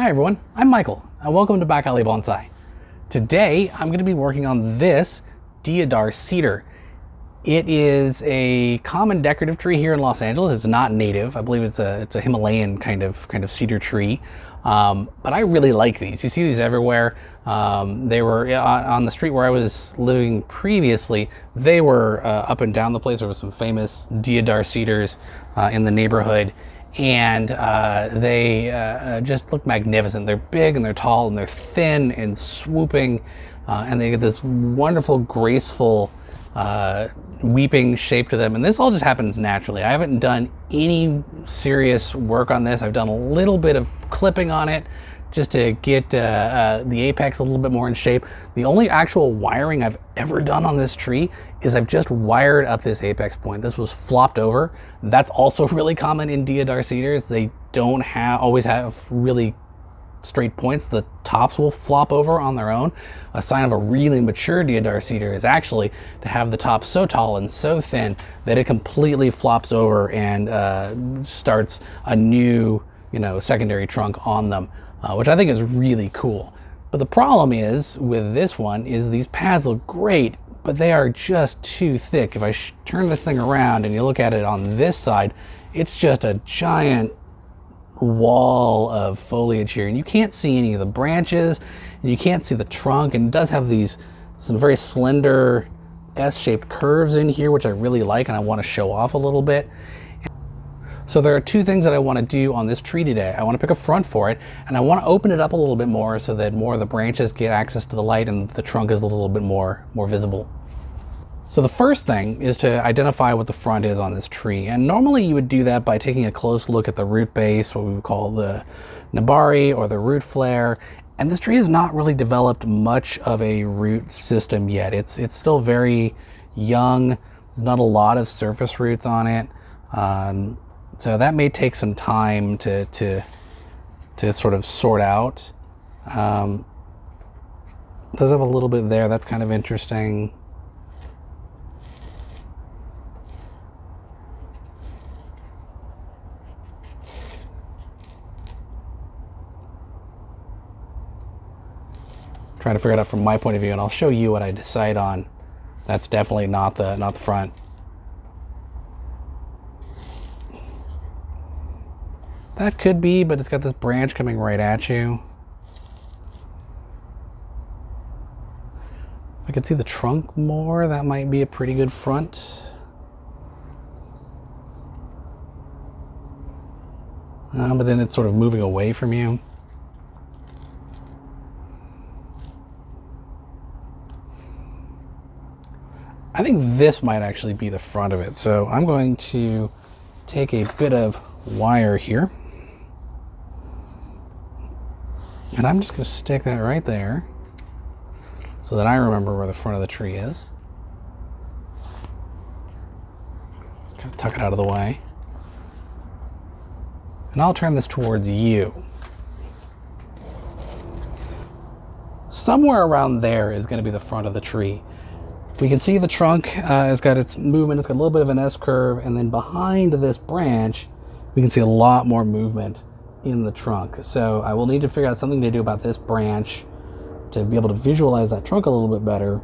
Hi everyone, I'm Michael, and welcome to Back Alley Bonsai. Today, I'm going to be working on this Deodar Cedar. It is a common decorative tree here in Los Angeles. It's not native. I believe it's a Himalayan kind of cedar tree. But I really like these. You see these everywhere. They were on the street where I was living previously. They were up and down the place. There were some famous Deodar cedars in the neighborhood. And they just look magnificent. They're big and they're tall and they're thin and swooping, and they get this wonderful, graceful, weeping shape to them. And this all just happens naturally. I haven't done any serious work on this. I've done a little bit of clipping on it just to get the apex a little bit more in shape. The only actual wiring I've ever done on this tree is I've just wired up this apex point. This was flopped over. That's also really common in Deodar cedars. They don't always have really straight points. The tops will flop over on their own. A sign of a really mature Deodar cedar is actually to have the top so tall and so thin that it completely flops over and starts a new, secondary trunk on them. Which I think is really cool. But the problem is with this one is these pads look great, but they are just too thick. If I turn this thing around and you look at it on this side, it's just a giant wall of foliage here, and you can't see any of the branches, and you can't see the trunk, and it does have some very slender S-shaped curves in here, which I really like and I want to show off a little bit. So there are two things that I want to do on this tree today. I want to pick a front for it, and I want to open it up a little bit more so that more of the branches get access to the light and the trunk is a little bit more visible. So the first thing is to identify what the front is on this tree. And normally you would do that by taking a close look at the root base, what we would call the nabari or the root flare. And this tree has not really developed much of a root system yet. It's still very young. There's not a lot of surface roots on it. So that may take some time to sort of sort out. It does have a little bit there. That's kind of interesting. Trying to figure it out from my point of view, and I'll show you what I decide on. That's definitely not the front. That could be, but it's got this branch coming right at you. If I could see the trunk more, that might be a pretty good front. But then it's sort of moving away from you. I think this might actually be the front of it. So I'm going to take a bit of wire here. And I'm just going to stick that right there so that I remember where the front of the tree is. Kind of tuck it out of the way. And I'll turn this towards you. Somewhere around there is going to be the front of the tree. We can see the trunk has got its movement. It's got a little bit of an S-curve. And then behind this branch, we can see a lot more movement in the trunk. So I will need to figure out something to do about this branch to be able to visualize that trunk a little bit better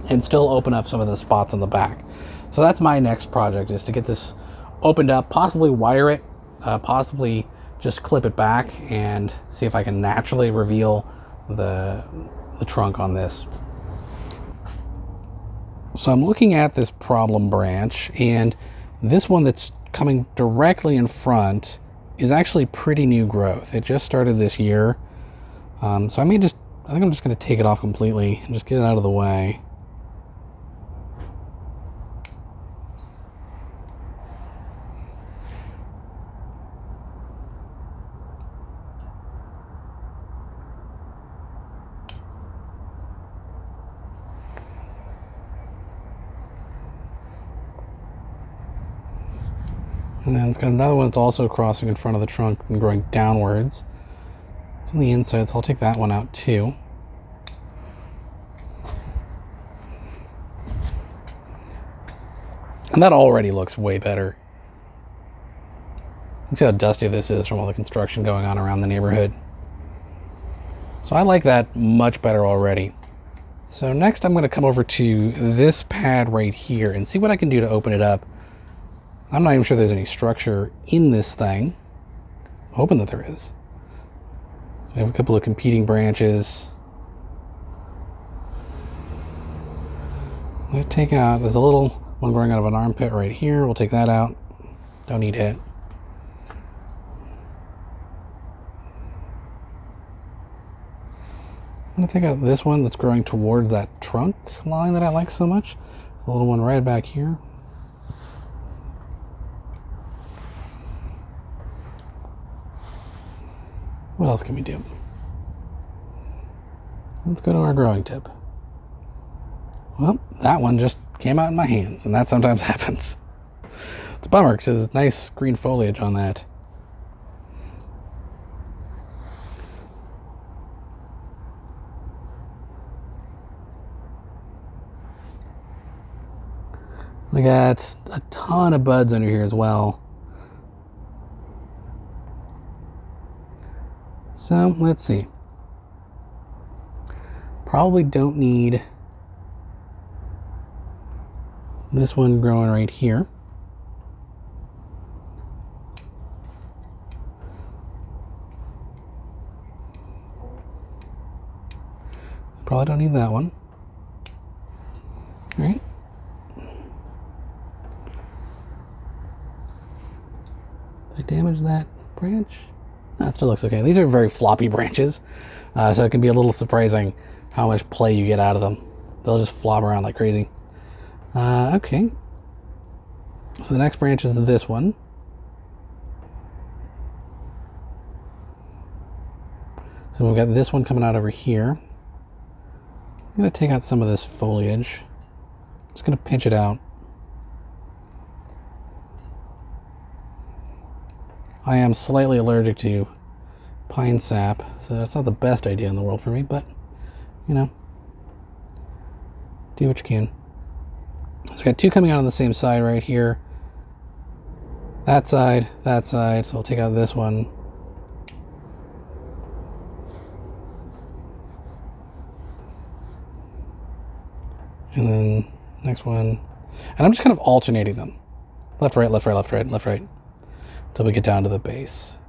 and still open up some of the spots on the back. So that's my next project, is to get this opened up, possibly wire it, possibly just clip it back and see if I can naturally reveal the trunk on this. So I'm looking at this problem branch, and this one that's coming directly in front is actually pretty new growth. It just started this year. So I think I'm just going to take it off completely and just get it out of the way. And then it's got another one that's also crossing in front of the trunk and growing downwards. It's on the inside, so I'll take that one out too. And that already looks way better. You can see how dusty this is from all the construction going on around the neighborhood. So I like that much better already. So next I'm going to come over to this pad right here and see what I can do to open it up. I'm not even sure there's any structure in this thing. I'm hoping that there is. We have a couple of competing branches. I'm going to take out, there's a little one growing out of an armpit right here. We'll take that out. Don't need it. I'm going to take out this one that's growing towards that trunk line that I like so much. The little one right back here. What else can we do? Let's go to our growing tip. Well, that one just came out in my hands, and that sometimes happens. It's a bummer because there's nice green foliage on that. We got a ton of buds under here as well. So let's see. Probably don't need this one growing right here. Probably don't need that one. All right. Did I damage that branch? No, it still looks okay. These are very floppy branches, so it can be a little surprising how much play you get out of them. They'll just flop around like crazy. Okay. So the next branch is this one. So we've got this one coming out over here. I'm going to take out some of this foliage. Just going to pinch it out. I am slightly allergic to pine sap, so that's not the best idea in the world for me, but, you know, do what you can. So I got two coming out on the same side right here. That side, so I'll take out this one. And then next one. And I'm just kind of alternating them. Left, right, left, right, left, right, left, right. Until we get down to the base.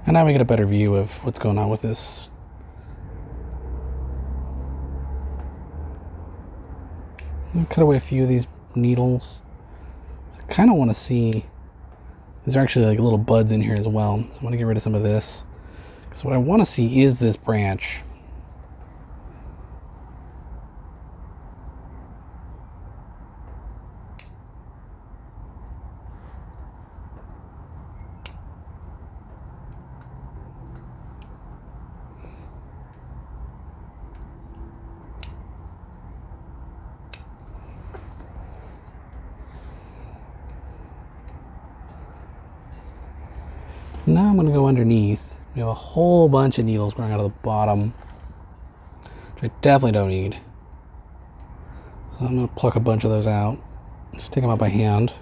And now we get a better view of what's going on with this. I'll cut away a few of these needles. So I kind of want to see, these are actually like little buds in here as well. So I want to get rid of some of this. Because what I want to see is this branch. Now I'm going to go underneath. We have a whole bunch of needles growing out of the bottom, which I definitely don't need. So I'm going to pluck a bunch of those out. Just take them out by hand.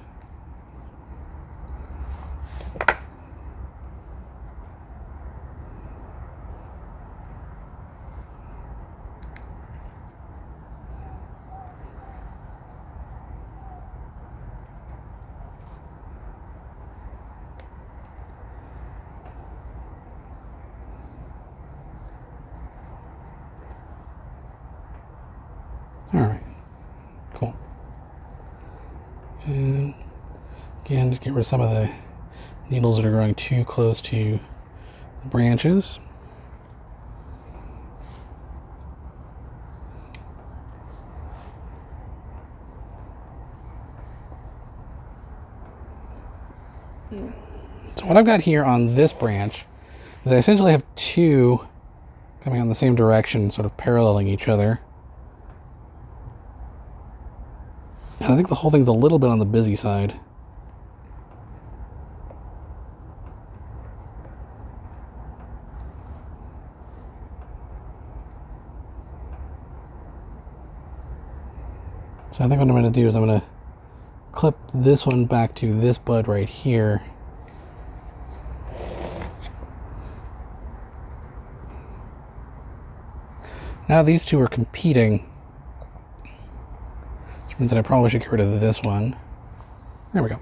All right, cool. And again, to get rid of some of the needles that are growing too close to the branches. So what I've got here on this branch is I essentially have two coming on the same direction, sort of paralleling each other. And I think the whole thing's a little bit on the busy side. So I think what I'm going to do is I'm going to clip this one back to this bud right here. Now these two are competing, which means that I probably should get rid of this one. There we go.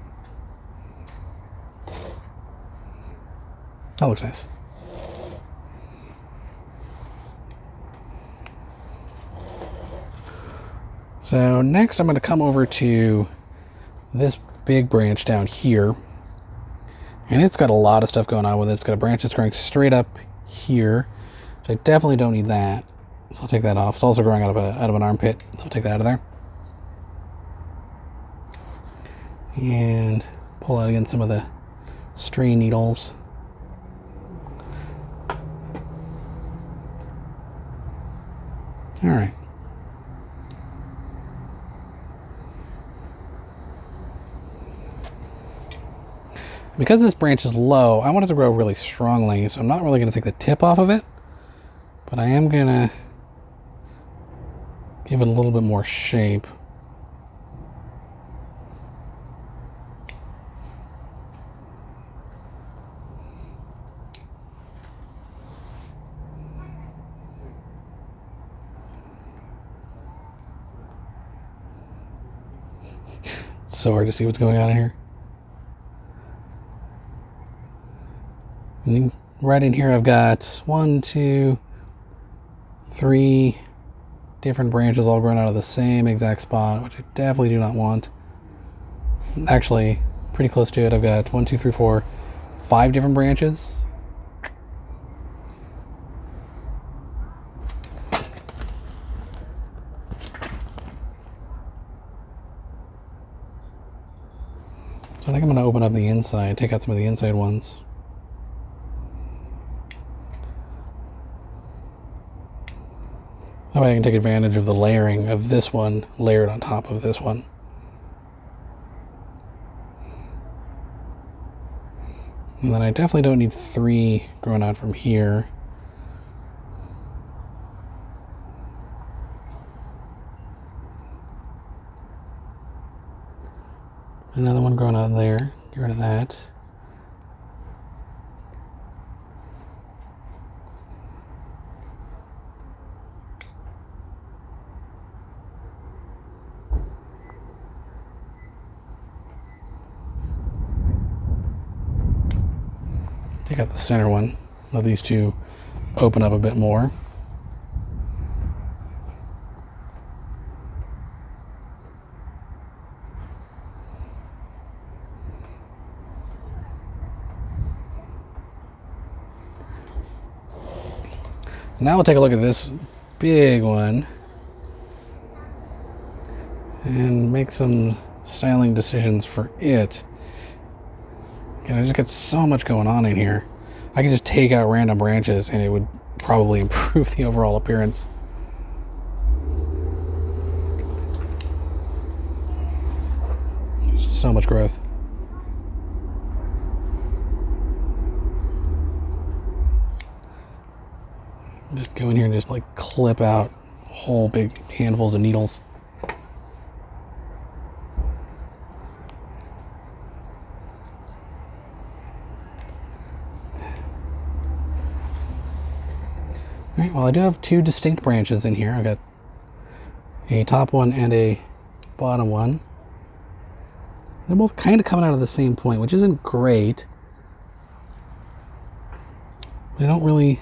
That looks nice. So next I'm going to come over to this big branch down here. And it's got a lot of stuff going on with it. It's got a branch that's growing straight up here, which I definitely don't need that. So I'll take that off. It's also growing out of an armpit, so I'll take that out of there. And pull out again some of the stray needles. All right. Because this branch is low, I want it to grow really strongly, so I'm not really going to take the tip off of it, but I am going to give it a little bit more shape. It's so hard to see what's going on here. And right in here I've got 1, 2, 3 different branches all grown out of the same exact spot, which I definitely do not want. Actually, pretty close to it. I've got 1, 2, 3, 4, 5 different branches. So I think I'm going to open up the inside, take out some of the inside ones. That way I can take advantage of the layering of this one layered on top of this one. And then I definitely don't need 3 growing out from here. Another one growing out there. Get rid of that. Take out the center one. Let these two open up a bit more. Now we'll take a look at this big one and make some styling decisions for it. And I just got so much going on in here. I could just take out random branches and it would probably improve the overall appearance. So much growth. Just go in here and just like clip out whole big handfuls of needles. Alright, well I do have 2 distinct branches in here. I've got a top one and a bottom one. They're both kind of coming out of the same point, which isn't great. I don't really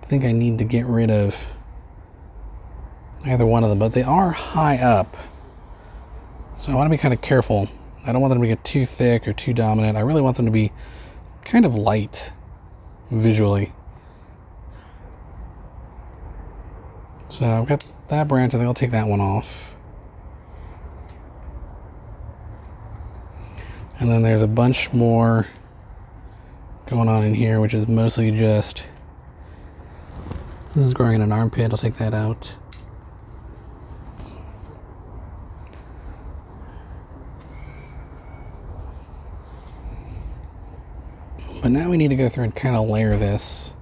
think I need to get rid of either one of them, but they are high up. So I want to be kind of careful. I don't want them to get too thick or too dominant. I really want them to be kind of light visually. So I've got that branch. I think I'll take that one off. And then there's a bunch more going on in here, which is mostly just, this is growing in an armpit. I'll take that out. But now we need to go through and kind of layer this.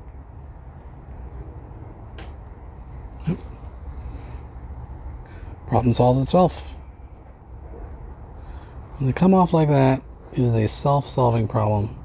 Yep. Problem solves itself. When they come off like that, it is a self-solving problem.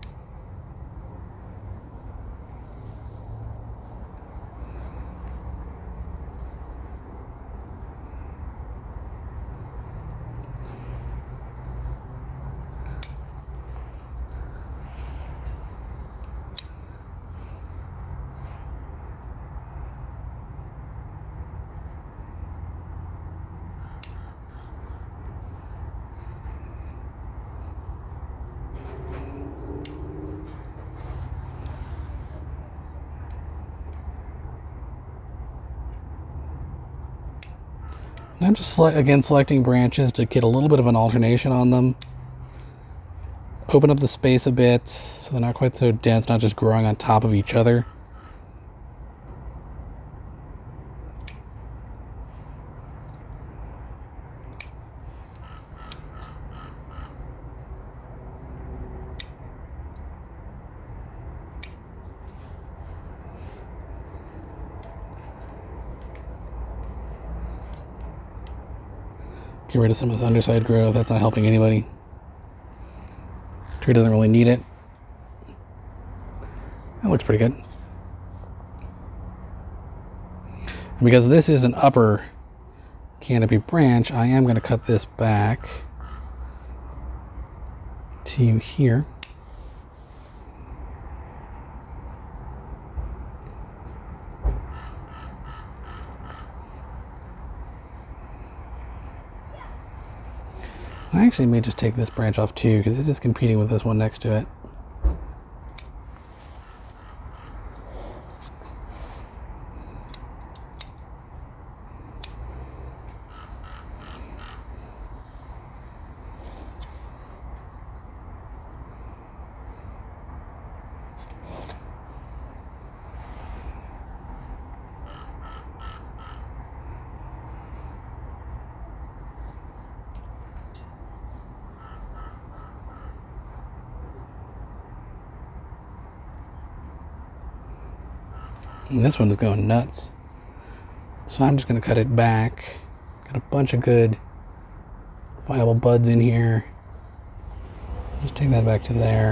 I'm just again selecting branches to get a little bit of an alternation on them. Open up the space a bit so they're not quite so dense, not just growing on top of each other. Get rid of some of this underside growth. That's not helping anybody. Tree doesn't really need it. That looks pretty good. And because this is an upper canopy branch, I am going to cut this back to here. I actually may just take this branch off too, because it is competing with this one next to it. And this one is going nuts. So I'm just going to cut it back. Got a bunch of good viable buds in here. Just take that back to there.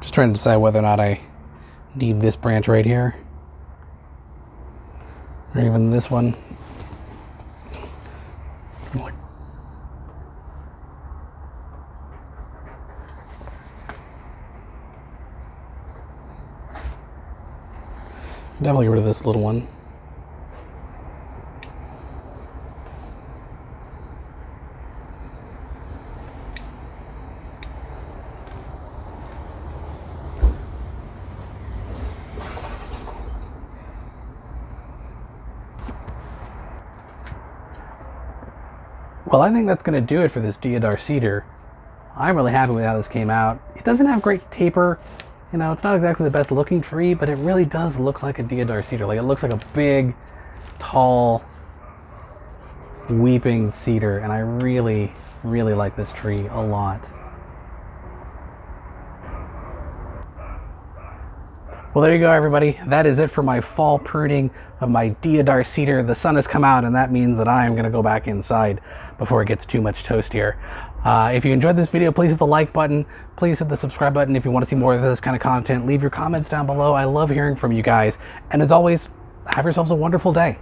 Just trying to decide whether or not I need this branch right here, or even this one. Definitely get rid of this little one. Well, I think that's going to do it for this Deodar Cedar. I'm really happy with how this came out. It doesn't have great taper. You know, it's not exactly the best looking tree, but it really does look like a Deodar Cedar. Like, it looks like a big, tall, weeping cedar, and I really, really like this tree a lot. Well, there you go, everybody. That is it for my fall pruning of my Deodar Cedar. The sun has come out, and that means that I am going to go back inside before it gets too much toast here. If you enjoyed this video, please hit the like button. Please hit the subscribe button if you want to see more of this kind of content. Leave your comments down below. I love hearing from you guys. And as always, have yourselves a wonderful day.